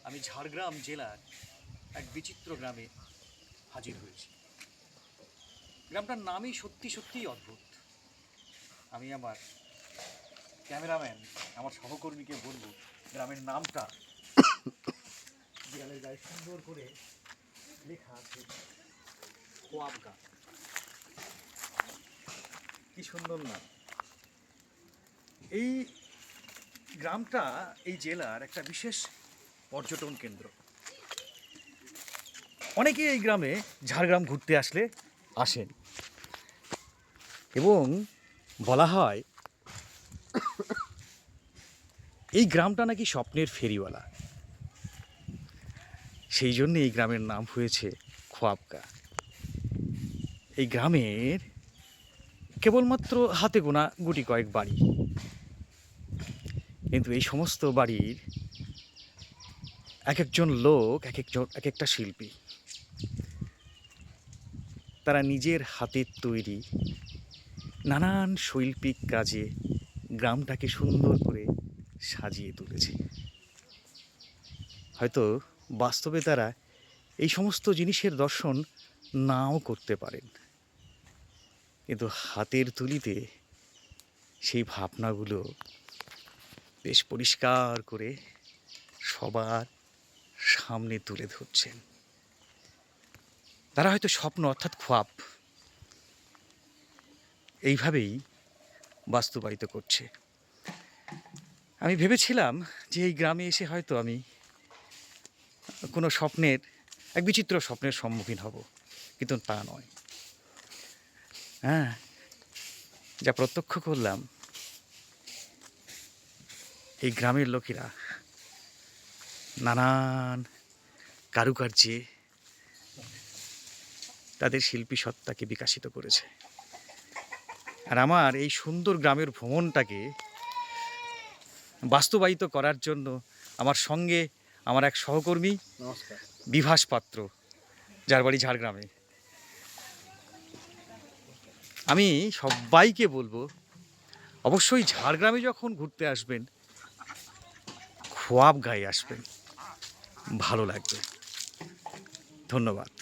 আমি ঝাড়গ্রাম জেলার এক বিচিত্র গ্রামে হাজির হয়েছি। গ্রামটার নামই সত্যি সত্যিই অদ্ভুত। আমি আমার ক্যামেরাম্যান, আমার সহকর্মীকে বলবো গ্রামের নামটা। দেয়ালের গায়ে সুন্দর করে লেখা আছে খোয়াবগা। কি সুন্দর নাম! এই গ্রামটা এই জেলার একটা বিশেষ পর্যটন কেন্দ্র। অনেকে এই গ্রামে ঝাড়গ্রাম ঘুরতে আসেন এবং বলা হয় এই গ্রামটা নাকি স্বপ্নের ফেরিওয়ালা। সেই জন্য এই গ্রামের নাম হয়েছে খোয়াবগা। এই গ্রামের কেবলমাত্র হাতে গোনা গুটি কয়েক বাড়ি, কিন্তু এই সমস্ত বাড়ির এক একজন লোক এক একটা শিল্পী। তারা নিজের হাতের তৈরি নানান শৈল্পিক কাজে গ্রামটাকে সুন্দর করে সাজিয়ে তুলেছে। হয়তো বাস্তবে তারা এই সমস্ত জিনিসের দর্শন নাও করতে পারেন, কিন্তু হাতের তুলিতে সেই ভাবনাগুলো বেশ পরিষ্কার করে সবার সামনে তুলে ধরছেন। তারা হয়তো স্বপ্ন অর্থাৎ খোয়াব এইভাবেই বাস্তবায়িত করছে। আমি ভেবেছিলাম যে এই গ্রামে এসে হয়তো আমি কোনো এক বিচিত্র স্বপ্নের সম্মুখীন হব, কিন্তু তা নয়। হ্যাঁ, যা প্রত্যক্ষ করলাম, এই গ্রামের লোকেরা নানান কারুকার্যে তাদের শিল্পী সত্তাকে বিকশিত করেছে। আর আমার এই সুন্দর গ্রামের ভ্রমণটাকে বাস্তবায়িত করার জন্য আমার সঙ্গে আমার এক সহকর্মী বিভাস পাত্র, যার বাড়ি ঝাড়গ্রামে। আমি সবাইকে বলবো অবশ্যই ঝাড়গ্রামে যখন ঘুরতে আসবেন খোয়াবগাঁয়ে আসবেন, ভালো লাগবে। ধন্যবাদ।